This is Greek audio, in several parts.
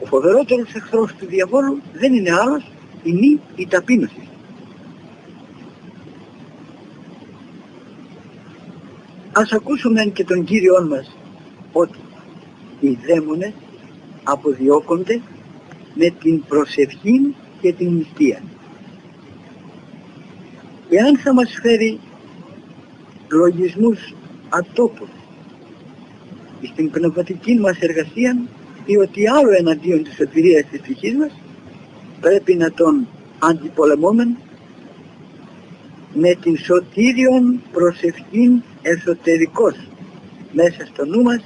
Ο φοβερότερος εχθρός του διαβόλου δεν είναι άλλος η ταπείνωση. Ας ακούσουμε και τον Κύριον μας ότι οι δαίμονες αποδιώκονται με την προσευχή και την νηστεία. Εάν θα μας φέρει λογισμούς ατόπους στην πνευματική μας εργασία ή ότι άλλο εναντίον της σωτηρίας της ψυχής μας, πρέπει να τον αντιπολεμούμε με την σωτήριον προσευχήν εσωτερικός μέσα στο νου μας,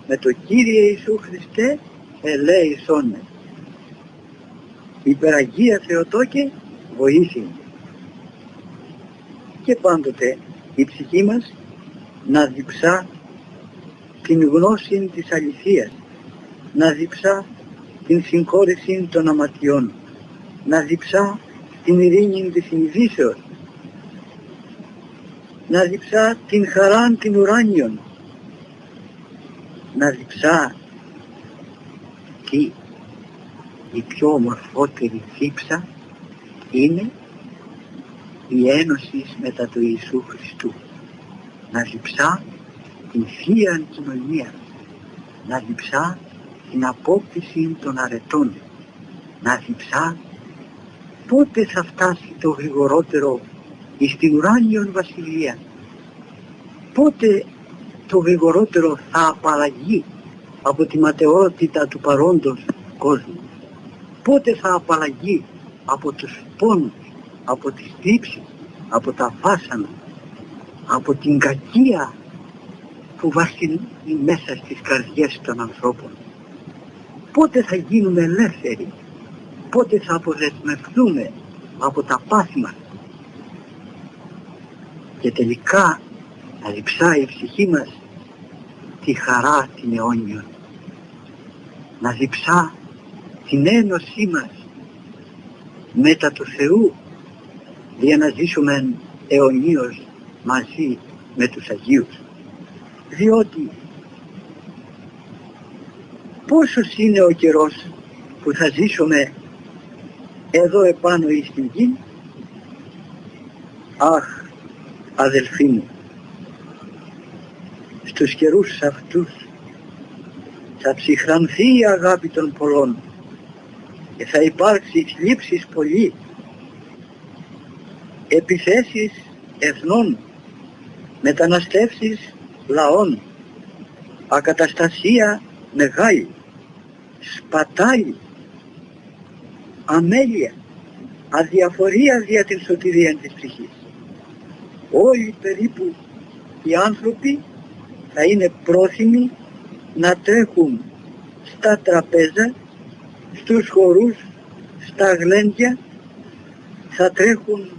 με το Κύριε Ιησού Χριστέ ελέησόν με. Υπεραγία Θεοτόκε βοήθη. Και πάντοτε η ψυχή μας να διψά την γνώση της αληθείας, να διψά την συγχώρεση των αματιών, να διψά την ειρήνη της συνειδήσεως, να διψά την χαράν την ουράνιον, να διψά τι η πιο ομορφότερη δίψα είναι η ένωση μετά του Ιησού Χριστού, να διψά την Θεία Κοινωνία, να διψά την απόκτηση των αρετών, να διψά πότε θα φτάσει το γρηγορότερο εις την ουράνιον βασιλεία, πότε το γρηγορότερο θα απαλλαγεί από τη ματαιότητα του παρόντος κόσμου, πότε θα απαλλαγεί από τους πόνους, από τις θλίψεις, από τα βάσανα, από την κακία που βάζει μέσα στις καρδιές των ανθρώπων. Πότε θα γίνουμε ελεύθεροι, πότε θα αποδεσμευτούμε από τα πάθη μας και τελικά να διψάει η ψυχή μας τη χαρά την αιώνιον, να διψά την ένωσή μας μετά του Θεού, για να ζήσουμε αιωνίως μαζί με τους Αγίους. Διότι πόσος είναι ο καιρός που θα ζήσουμε εδώ επάνω εις την γη. Αχ, αδελφοί μου, στους καιρούς αυτούς θα ψυχρανθεί η αγάπη των πολλών και θα υπάρξει θλίψεις πολύ, επιθέσεις εθνών, μεταναστεύσεις λαών, ακαταστασία μεγάλη, σπατάλη, αμέλεια, αδιαφορία δια την σωτηρία της ψυχής. Όλοι περίπου οι άνθρωποι θα είναι πρόθυμοι να τρέχουν στα τραπέζα, στους χορούς, στα γλέντια, θα τρέχουν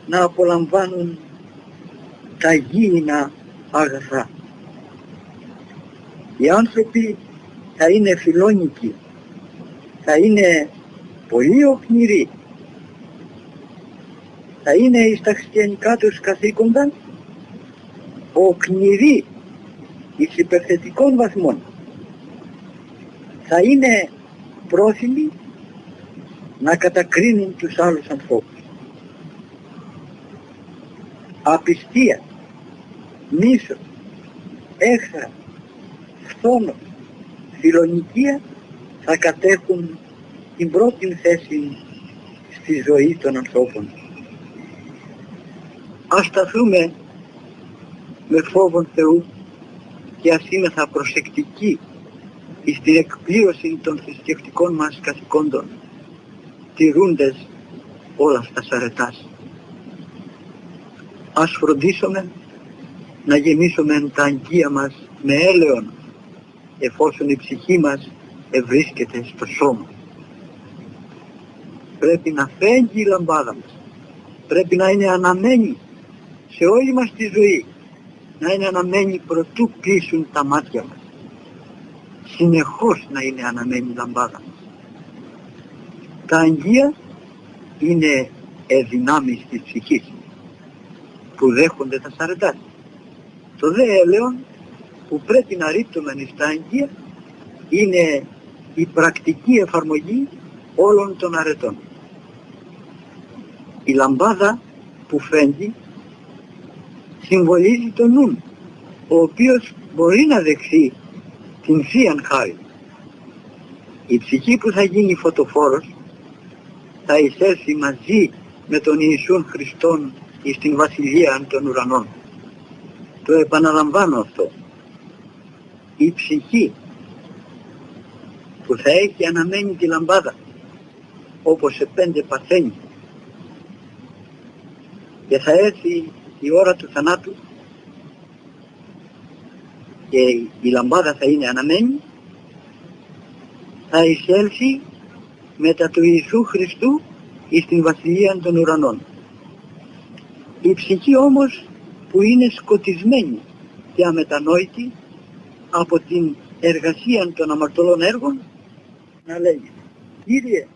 να απολαμβάνουν τα γήινα αγαθά. Οι άνθρωποι θα είναι φιλόνικοι, θα είναι πολύ οχμηροί, θα είναι εις τα χριστιανικά τους καθήκοντα οχμηροί εις υπερθετικών βαθμών, θα είναι πρόθυμοι να κατακρίνουν τους άλλους ανθρώπους. Απιστία, μίσος, έχθρα, φθόνος, φιλονικία θα κατέχουν την πρώτη θέση στη ζωή των ανθρώπων. Ας σταθούμε με φόβον Θεού και ας είμεθα προσεκτικοί στην εκπλήρωση των θρησκευτικών μας καθηκόντων, τηρούντες όλα στα σαρετάς. Ας φροντίσουμε να γεμίσουμε τα αγκία μας με έλεον, εφόσον η ψυχή μας ευρίσκεται στο σώμα. Πρέπει να φέγγει η λαμπάδα μας, πρέπει να είναι αναμένη σε όλη μας τη ζωή, να είναι αναμένη προτού κλείσουν τα μάτια μας. Συνεχώς να είναι αναμένη η λαμπάδα μας. Τα αγκία είναι εδυνάμεις της ψυχής που δέχονται τα σαρετάς. Το δε έλεον που πρέπει να ρίπτουμε στα αγκία είναι η πρακτική εφαρμογή όλων των αρετών. Η λαμπάδα που φαίνεται συμβολίζει τον νου, ο οποίος μπορεί να δεχθεί την Θείαν Χάριν. Η ψυχή που θα γίνει φωτοφόρος θα εισέλθει μαζί με τον Ιησούν Χριστόν εις την Βασιλεία των Ουρανών. Το επαναλαμβάνω αυτό. Η ψυχή που θα έχει αναμένη τη λαμπάδα, όπως σε 5 παθαίνει, και θα έρθει η ώρα του θανάτου και η λαμπάδα θα είναι αναμένη, θα εισέλθει μετά του Ιησού Χριστού εις την Βασιλεία των Ουρανών. Η ψυχή όμως που είναι σκοτισμένη και αμετανόητη από την εργασία των αμαρτωλών έργων, να λέγει: Κύριε,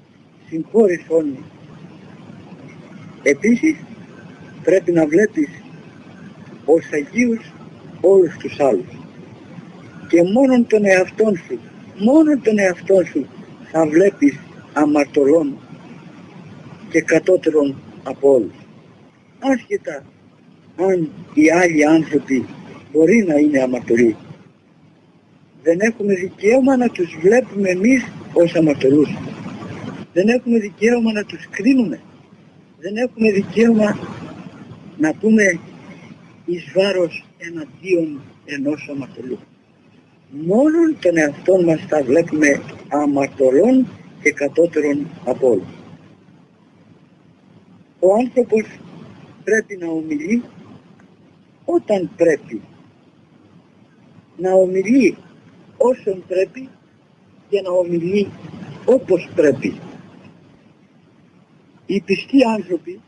συγχώρησόν με. Επίσης πρέπει να βλέπεις ως Αγίους όλους τους άλλους και μόνον τον εαυτόν σου θα βλέπεις αμαρτωλών και κατώτερων από όλους. Άσχετα αν οι άλλοι άνθρωποι μπορεί να είναι αμαρτωλοί, δεν έχουμε δικαίωμα να τους βλέπουμε εμείς ως αμαρτωλούς. Δεν έχουμε δικαίωμα να τους κρίνουμε. Δεν έχουμε δικαίωμα να πούμε εις βάρος εναντίον ενός αμαρτωλού. Μόνον τον εαυτόν μας θα βλέπουμε αμαρτωλών και κατώτερων από όλους. Ο άνθρωπος πρέπει να ομιλεί όταν πρέπει, να ομιλεί όσον πρέπει και να ομιλεί όπως πρέπει. Οι πιστοί άνθρωποι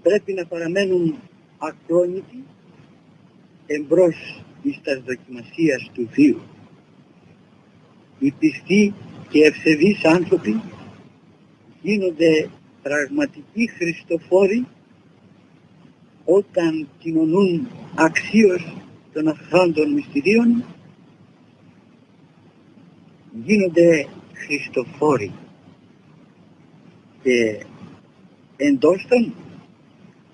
πρέπει να παραμένουν ακρόνητοι εμπρός εις τας δοκιμασίας του Θείου. Οι πιστοί και ευσεβείς άνθρωποι γίνονται πραγματικοί Χριστοφόροι όταν κοινωνούν αξίως των αχράντων μυστηρίων, γίνονται Χριστοφόροι και εντός των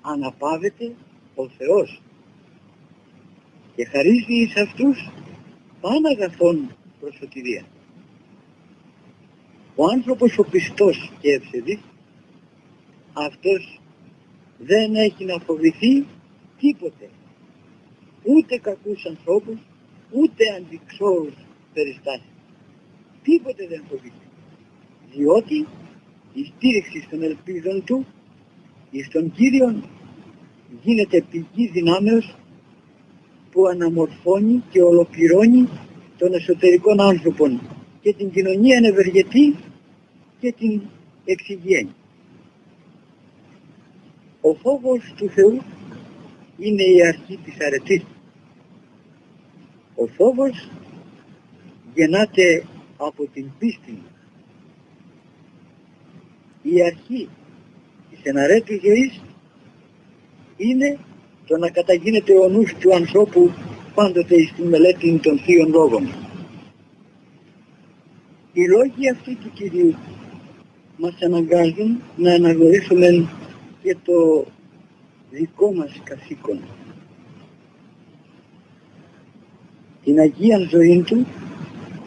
αναπαύεται ο Θεός και χαρίζει εις αυτούς παν αγαθόν προσωτηρία. Ο άνθρωπος ο πιστός και ευσεβής, αυτός δεν έχει να φοβηθεί τίποτε, ούτε κακούς ανθρώπους, ούτε αντιξόρους περιστάσεις. Τίποτε δεν φοβηθεί, διότι η στήριξη των ελπίδων του εις τον Κύριον γίνεται πηγή δυνάμεως που αναμορφώνει και ολοκληρώνει των εσωτερικών άνθρωπων και την κοινωνία ευεργετεί και την εξηγαίνει. Ο φόβος του Θεού είναι η αρχή της αρετής. Ο φόβος γεννάται από την πίστη. Η αρχή της εναρέτης ζωής είναι το να καταγίνεται ο νους του ανθρώπου πάντοτε στην μελέτη των Θείων Λόγων. Οι λόγοι αυτοί του Κυρίου μας αναγκάζουν να αναγνωρίσουμε και το δικό μας καθήκον. Την Αγία ζωή του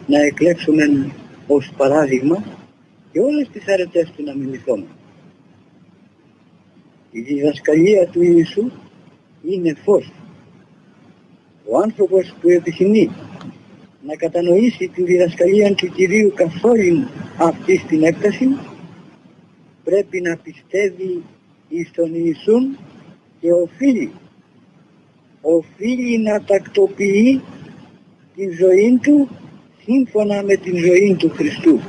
να εκλέξουμε ως παράδειγμα και όλες τις αρετές του να μιμηθούμε. Η διδασκαλία του Ιησού είναι φως. Ο άνθρωπος που επιθυμεί να κατανοήσει τη διδασκαλία του Κυρίου καθ' όλην αυτή την έκταση, πρέπει να πιστεύει εις τον Ιησούν και οφείλει να τακτοποιεί την ζωή του σύμφωνα με την ζωή του Χριστού.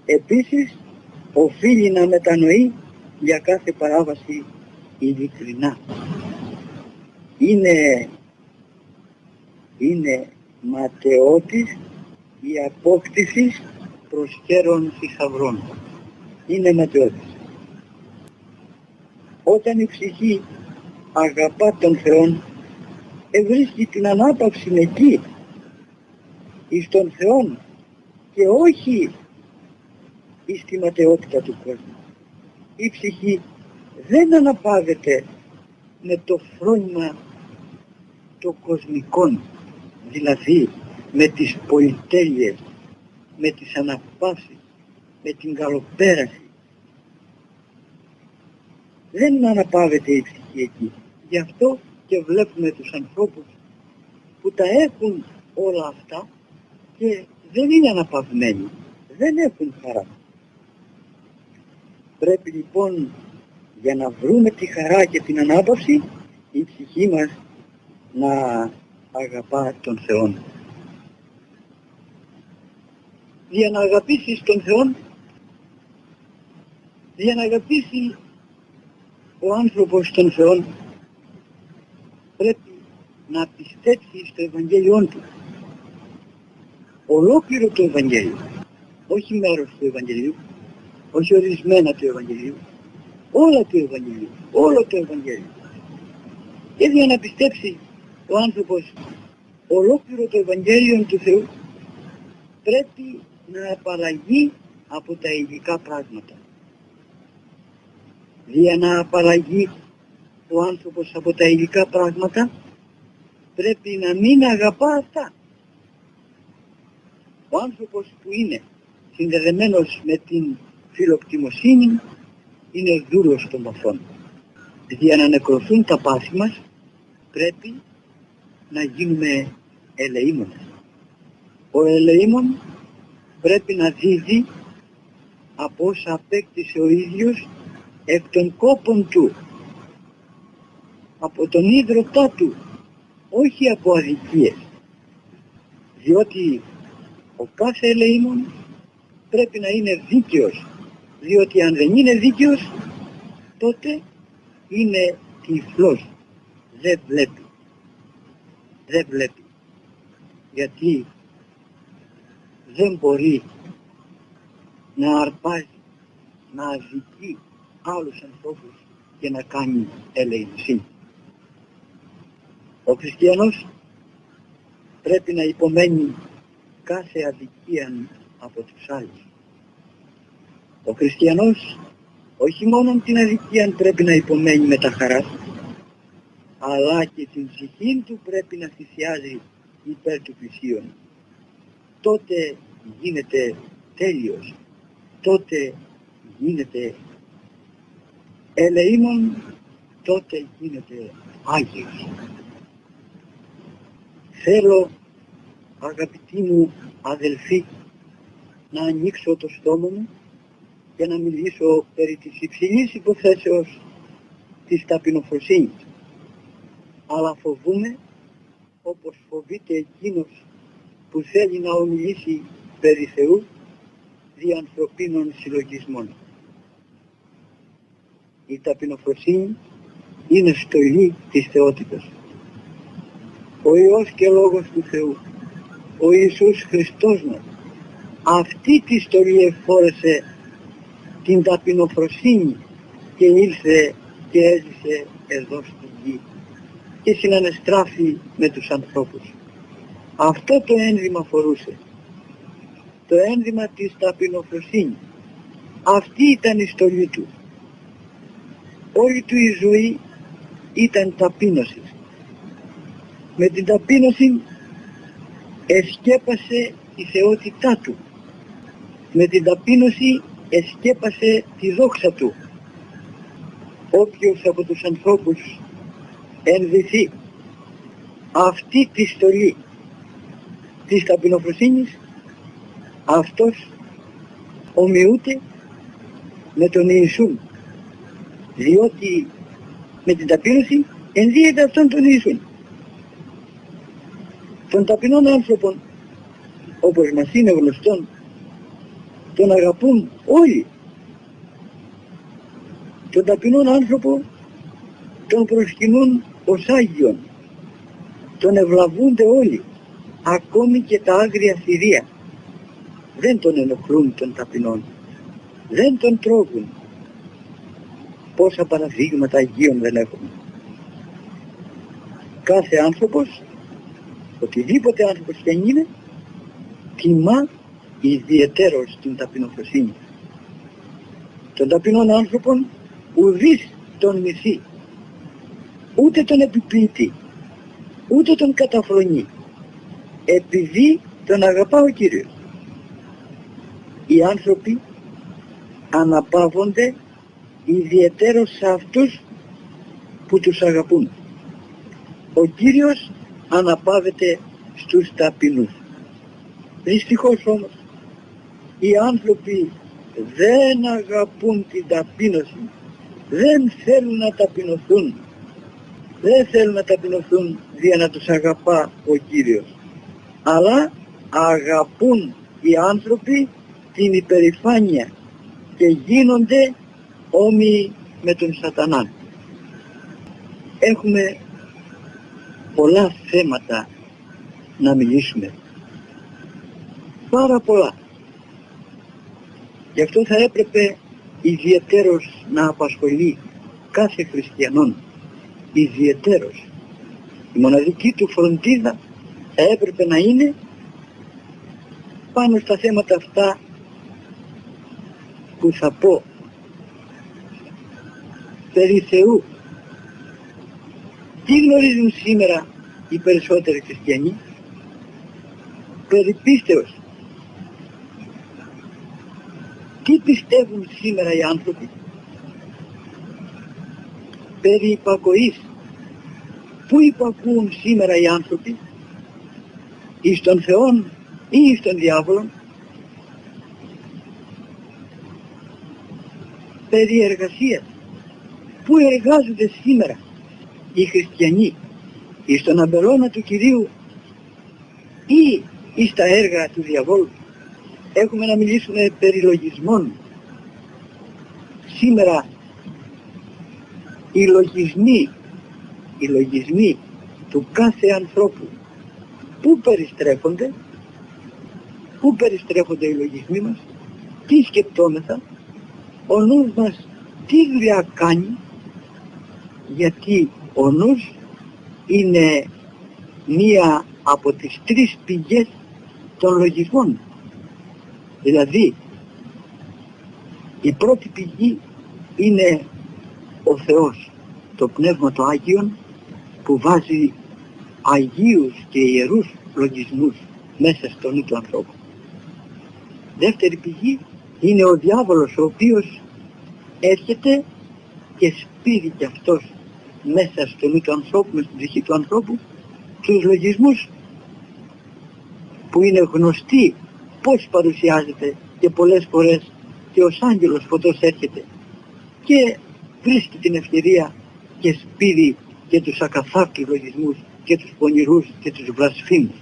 Επίσης οφείλει να μετανοεί για κάθε παράβαση ειλικρινά. Είναι ματαιώτης η απόκτηση προσχέρων θησαυρών. Είναι ματαιώτης. Όταν η ψυχή αγαπά τον Θεόν, ευρίσκει την ανάπαυση εκεί. εις τον Θεόν και όχι εις τη ματαιότητα του κόσμου. Η ψυχή δεν αναπαύεται με το φρόνημα των κοσμικών, δηλαδή με τις πολυτέλειες, με τις αναπαύσεις, με την καλοπέραση. Δεν αναπαύεται η ψυχή εκεί. Γι' αυτό και βλέπουμε τους ανθρώπους που τα έχουν όλα αυτά και δεν είναι αναπαυμένοι, δεν έχουν χαρά. Πρέπει λοιπόν, για να βρούμε τη χαρά και την ανάπαυση, η ψυχή μας να αγαπά τον Θεό. Για να αγαπήσεις τον Θεό, για να αγαπήσει ο άνθρωπος τον Θεό, πρέπει να πιστέψει στο Ευαγγέλιόν του. Ολόκληρο το Ευαγγέλιο, όχι μέρος του Ευαγγελίου, όχι ορισμένα του Ευαγγελίου, όλα του Ευαγγελίου, όλο το Ευαγγέλιο. Και για να πιστέψει ο άνθρωπος ολόκληρο το Ευαγγέλιο του Θεού, πρέπει να απαλλαγεί από τα υλικά πράγματα. Για να απαλλαγεί ο άνθρωπος από τα υλικά πράγματα, πρέπει να μην αγαπά αυτά. Ο άνθρωπος που είναι συνδεδεμένος με την φιλοκτιμοσύνη είναι δούρος των παθών. Για να νεκρωθούν τα πάθη μας, πρέπει να γίνουμε ελεήμονες. Ο ελεήμων πρέπει να δίδει από όσα απέκτησε ο ίδιος εκ των κόπων του, από τον ίδρωτά του, όχι από αδικίες. Διότι ο κάθε ελεήμων πρέπει να είναι δίκαιος, διότι αν δεν είναι δίκαιος, τότε είναι τυφλός, δεν βλέπει. Δεν βλέπει, γιατί δεν μπορεί να αρπάζει, να αδικεί άλλους ανθρώπους και να κάνει ελεημοσύνη. Ο χριστιανός πρέπει να υπομένει κάθε αδικία από τους άλλους. Ο χριστιανός όχι μόνο την αδικία πρέπει να υπομένει με τα χαρά, αλλά και την ψυχή του πρέπει να θυσιάζει υπέρ του πλησίον. Τότε γίνεται τέλειος, τότε γίνεται ελεήμων, τότε γίνεται Άγιος. Θέλω, αγαπητοί μου αδελφοί, να ανοίξω το στόμα μου και να μιλήσω περί της υψηλής υποθέσεως της ταπεινοφροσύνης. Αλλά φοβούμαι, όπως φοβείται εκείνος που θέλει να ομιλήσει περί Θεού δι' ανθρωπίνων συλλογισμών. Η ταπεινοφροσύνη είναι στολή της θεότητας. Ο Υιός και Λόγος του Θεού, ο Ιησούς Χριστός μας, αυτή τη στολή εφόρεσε την ταπεινοφροσύνη και ήρθε και έζησε εδώ στη γη και συνανεστράφη με τους ανθρώπους. Αυτό το ένδυμα φορούσε, το ένδυμα της ταπεινοφροσύνης. Αυτή ήταν η στολή του. Όλη του η ζωή ήταν ταπείνωση. Με την ταπείνωση εσκέπασε τη θεότητά του. Με την ταπείνωση εσκέπασε τη δόξα του. Όποιος από τους ανθρώπους ενδυθεί αυτή τη στολή της ταπεινοφροσύνης, αυτός ομοιούται με τον Ιησούν, διότι με την ταπείνωση ενδύεται αυτόν τον Ιησούν. Των ταπεινών άνθρωπων, όπως μας είναι γνωστόν, τον αγαπούν όλοι. Τον ταπεινόν άνθρωπο τον προσκυνούν ως Άγιον, τον ευλαβούνται όλοι, ακόμη και τα άγρια θηρία. Δεν τον ενοχλούν τον ταπεινόν, δεν τον τρώγουν. Πόσα παραδείγματα Αγίων δεν έχουμε. Κάθε άνθρωπος, οτιδήποτε άνθρωπος και αν είναι, τιμά ιδιαιτέρως την ταπεινοφροσύνη. Των ταπεινών άνθρωπων ουδείς τον μισεί, ούτε τον επιποιητή, ούτε τον καταφρονεί, επειδή τον αγαπά ο Κύριος. Οι άνθρωποι αναπαύονται ιδιαιτέρως σε αυτούς που τους αγαπούν. Ο Κύριος αναπαύεται στους ταπεινούς. Δυστυχώς όμως οι άνθρωποι δεν αγαπούν την ταπείνωση, δεν θέλουν να ταπεινωθούν, δεν θέλουν να ταπεινωθούν για να τους αγαπά ο Κύριος, αλλά αγαπούν οι άνθρωποι την υπερηφάνεια και γίνονται όμοιοι με τον Σατανά. Έχουμε πολλά θέματα να μιλήσουμε, πάρα πολλά. Γι' αυτό θα έπρεπε ιδιαιτέρως να απασχολεί κάθε χριστιανόν, ιδιαιτέρως. Η μοναδική του φροντίδα θα έπρεπε να είναι πάνω στα θέματα αυτά που θα πω περί Θεού. Τι γνωρίζουν σήμερα οι περισσότεροι χριστιανοί? Περί πίστεως. Τι πιστεύουν σήμερα οι άνθρωποι? Περί υπακοής. Πού υπακούουν σήμερα οι άνθρωποι? Εις τον Θεόν ή εις τον διάβολον? Περί εργασίας. Πού εργάζονται σήμερα οι χριστιανοί? Εις τον αμπελώνα του Κυρίου ή εις τα έργα του διαβόλου? Έχουμε να μιλήσουμε περί λογισμών. Σήμερα οι λογισμοί του κάθε ανθρώπου πού περιστρέφονται? Πού περιστρέφονται οι λογισμοί μας? Τι σκεπτόμεθα? Ο νους μας τι δουλειά κάνει? Γιατί ο νους είναι μία από τις τρεις πηγές των λογισμών. Δηλαδή η πρώτη πηγή είναι ο Θεός, το Πνεύμα το Άγιον, που βάζει αγίους και ιερούς λογισμούς μέσα στο νου του ανθρώπου. Δεύτερη πηγή είναι ο διάβολος, ο οποίος έρχεται και σπείρει κι αυτός μέσα στο νου του ανθρώπου, μέσα στην ψυχή του ανθρώπου, τους λογισμούς που είναι γνωστοί πώς παρουσιάζεται, και πολλές φορές και ως άγγελος φωτός έρχεται και βρίσκει την ευκαιρία και σπείρει και τους ακαθάρτους λογισμούς και τους πονηρούς και τους βλασφήμους.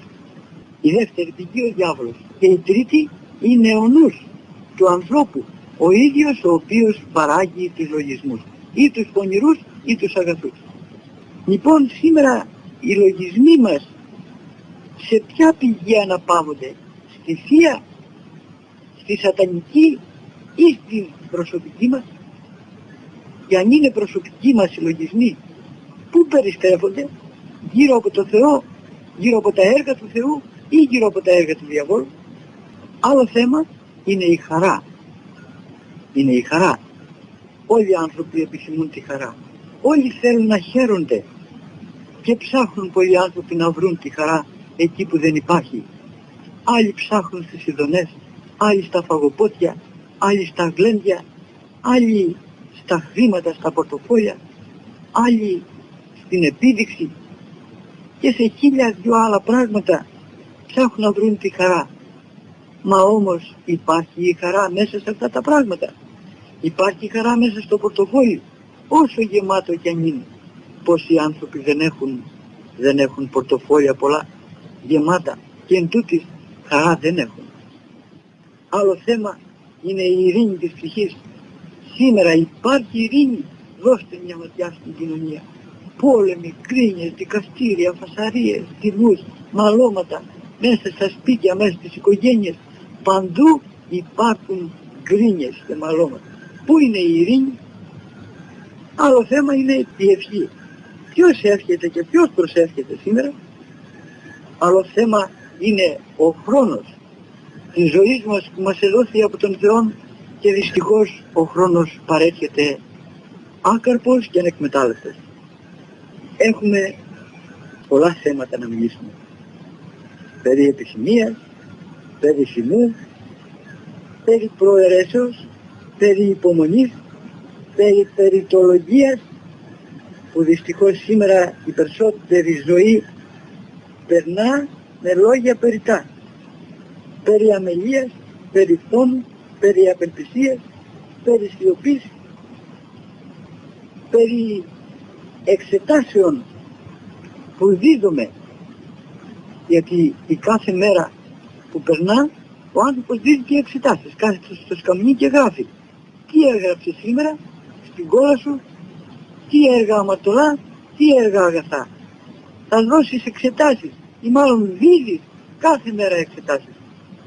Η δεύτερη πηγή ο διάβολος. Και η τρίτη είναι ο νους του ανθρώπου, ο ίδιος ο οποίος παράγει τους λογισμούς, ή τους πονηρούς ή τους αγαθούς. Λοιπόν, σήμερα οι λογισμοί μας σε ποια πηγή αναπαύονται? Στη Θεία, στη Σατανική ή στην προσωπική μας? Και αν είναι προσωπικοί μας οι λογισμοί, πού περιστρέφονται? Γύρω από το Θεό, γύρω από τα έργα του Θεού ή γύρω από τα έργα του διαβόλου? Άλλο θέμα είναι η χαρά. Είναι η χαρά. Όλοι οι άνθρωποι επιθυμούν τη χαρά. Όλοι θέλουν να χαίρονται και ψάχνουν πολλοί άνθρωποι να βρουν τη χαρά εκεί που δεν υπάρχει. Άλλοι ψάχνουν στις ειδονές, άλλοι στα φαγοπότια, άλλοι στα γλέντια, άλλοι στα χρήματα, στα πορτοφόλια, άλλοι στην επίδειξη και σε χίλια δυο άλλα πράγματα ψάχνουν να βρουν τη χαρά. Μα όμως υπάρχει η χαρά μέσα σε αυτά τα πράγματα. Υπάρχει η χαρά μέσα στο πορτοφόλι, όσο γεμάτο κι αν είναι. Πόσοι άνθρωποι δεν έχουν πορτοφόλια πολλά γεμάτα και εν τούτης χαρά δεν έχουν. Άλλο θέμα είναι η ειρήνη της ψυχής. Σήμερα υπάρχει ειρήνη? Δώστε μια ματιά στην κοινωνία. Πόλεμοι, κρίνες, δικαστήρια, φασαρίες, τιμούς, μαλώματα, μέσα στα σπίτια, μέσα στις οικογένειες. Παντού υπάρχουν γκρίνιες και μαλώματα. Πού είναι η ειρήνη? Άλλο θέμα είναι η ευχή. Ποιος εύχεται και ποιος προσεύχεται σήμερα? Άλλο θέμα είναι ο χρόνος. της ζωής μας που μας εδόθη από τον Θεό και δυστυχώς ο χρόνος παρέρχεται άκαρπος και ανεκμετάλλευτος. Έχουμε πολλά θέματα να μιλήσουμε. Περί επισημίας, περί σημού, περί προαιρέσεως, περί υπομονής, περί περιτολογίας, που δυστυχώς σήμερα η περισσότερη ζωή περνά με λόγια περιτά. Περί αμελίας, περί φθόνου, περί απελπισίας, περί σιωπής, περί εξετάσεων που δίδουμε, γιατί η κάθε μέρα που περνά ο άνθρωπος δίδει και εξετάσεις, κάθεται στο σκαμνί και γράφει τι έγραψε σήμερα στην κόλλα σου, τι έργα αμαρτωλά, τι έργα αγαθά. Θα δώσεις εξετάσεις ή μάλλον δίδεις κάθε μέρα εξετάσεις,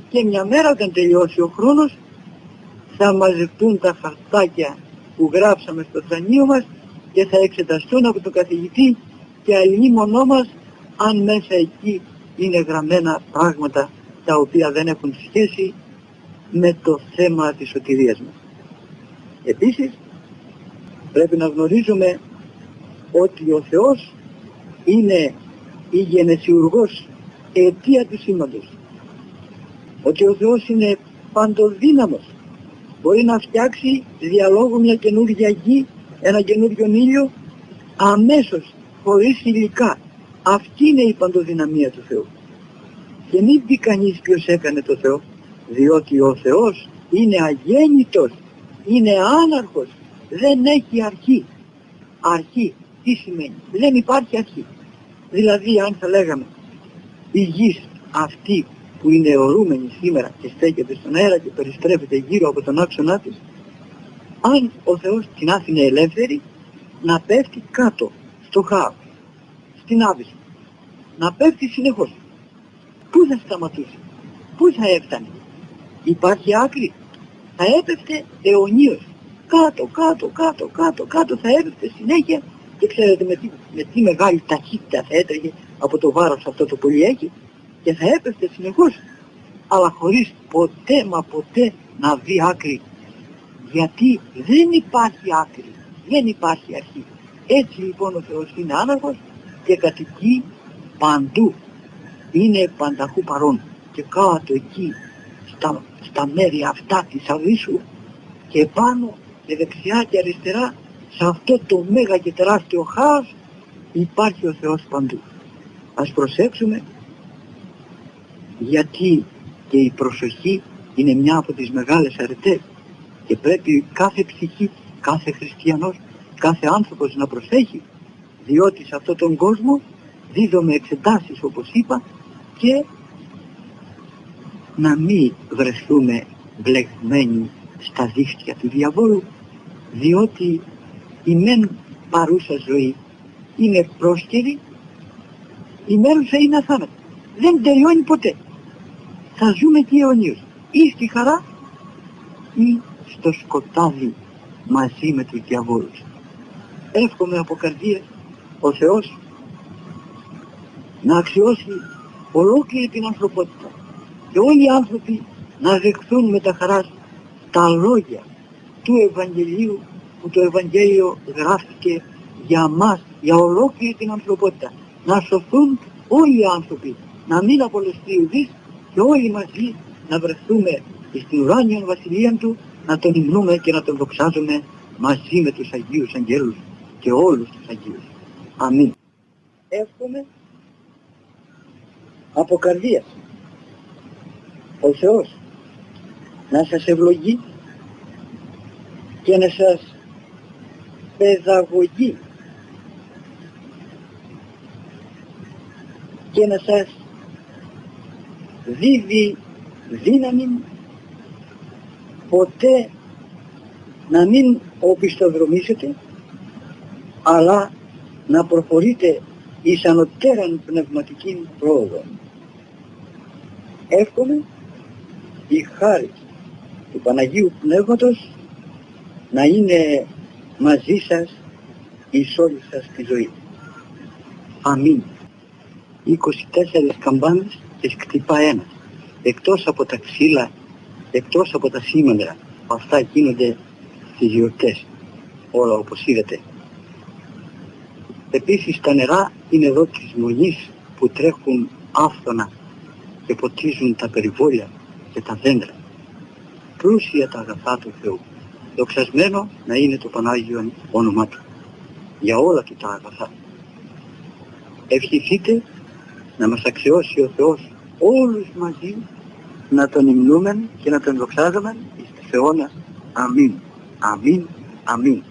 και μια μέρα όταν τελειώσει ο χρόνος θα μαζευτούν τα χαρτάκια που γράψαμε στο θρανείο μας και θα εξεταστούν από τον καθηγητή, και αλλήμονό μας αν μέσα εκεί είναι γραμμένα πράγματα τα οποία δεν έχουν σχέση με το θέμα της σωτηρίας μας. Επίσης πρέπει να γνωρίζουμε ότι ο Θεός είναι η γενεσιουργός αιτία του σήματος, ότι ο Θεός είναι παντοδύναμος, μπορεί να φτιάξει διαλόγου μια καινούργια γη, ένα καινούριο ήλιο αμέσως, χωρίς υλικά. Αυτή είναι η παντοδυναμία του Θεού. Και μην πει κανείς ποιος έκανε το Θεό, διότι ο Θεός είναι αγέννητος, είναι άναρχος, δεν έχει αρχή. Αρχή τι σημαίνει? Δεν υπάρχει αρχή. Δηλαδή αν θα λέγαμε η γης αυτή που είναι αιωρούμενη σήμερα και στέκεται στον αέρα και περιστρέφεται γύρω από τον άξονά της, αν ο Θεός την άφηνε ελεύθερη να πέφτει κάτω στο χάος, στην άβυση, να πέφτει συνεχώς, πού θα σταματούσε, πού θα έφτανε? Υπάρχει άκρη? Θα έπεφτε αιωνίως, κάτω θα έπεφτε συνέχεια, και ξέρετε με τι μεγάλη ταχύτητα θα έτρεχε από το βάρος αυτό το πολύ έχει, και θα έπεφτε συνεχώς, αλλά χωρίς ποτέ μα ποτέ να δει άκρη, γιατί δεν υπάρχει άκρη, δεν υπάρχει αρχή. Έτσι λοιπόν ο Θεός είναι άναρχος και κατοικεί παντού, είναι πανταχού παρόν, και κάτω εκεί στα μέρη αυτά της αβύσσου και πάνω και δεξιά και αριστερά, σε αυτό το μέγα και τεράστιο χάος υπάρχει ο Θεός παντού. Ας προσέξουμε, γιατί και η προσοχή είναι μια από τις μεγάλες αρετές και πρέπει κάθε ψυχή, κάθε χριστιανός, κάθε άνθρωπος να προσέχει, διότι σε αυτόν τον κόσμο δίδομαι εξετάσεις όπως είπα, και να μην βρεθούμε μπλεγμένοι στα δίχτυα του διαβόλου, διότι η μεν παρούσα ζωή είναι πρόσκαιρη, η μέρουσα είναι αθάνατη, δεν τελειώνει ποτέ. Θα ζούμε και αιωνίως, ή στη χαρά ή στο σκοτάδι μαζί με τους διαβόλους. Εύχομαι από καρδίας ο Θεός να αξιώσει ολόκληρη την ανθρωπότητα και όλοι οι άνθρωποι να δεχθούν με τα χαράς τα λόγια του Ευαγγελίου, που το Ευαγγέλιο γράφτηκε για μας, για ολόκληρη την ανθρωπότητα, να σωθούν όλοι οι άνθρωποι, να μην απολεστεί ουδής, και όλοι μαζί να βρεθούμε στην ουράνια βασιλεία του, να τον υμνούμε και να τον δοξάζουμε μαζί με τους Αγίους Αγγέλους και όλους τους Αγίους. Αμήν. Εύχομαι από καρδίας ο Θεός να σας ευλογεί και να σας παιδαγωγεί και να σας δίδει δύναμη ποτέ να μην οπισθοδρομήσετε, αλλά να προχωρείτε εις ανωτέραν πνευματική πρόοδο. Εύχομαι η χάρη του Παναγίου Πνεύματος να είναι μαζί σας εις όλη σας τη ζωή. Αμήν. 24 καμπάνες και χτυπά ένας. εκτός από τα ξύλα, εκτός από τα σήμαντρα, αυτά γίνονται στις γιορτές, όλα όπως είδατε. Επίσης τα νερά είναι εδώ της Μονής που τρέχουν άφθονα και ποτίζουν τα περιβόλια και τα δέντρα. Πλούσια τα αγαθά του Θεού. Δοξασμένο να είναι το Πανάγιο όνομά Του για όλα Του τα αγαθά. Ευχηθείτε να μας αξιώσει ο Θεός όλους μαζί να Τον υμνούμε και να Τον δοξάζουμε εις τους αιώνας. Αμήν. Αμήν. Αμήν.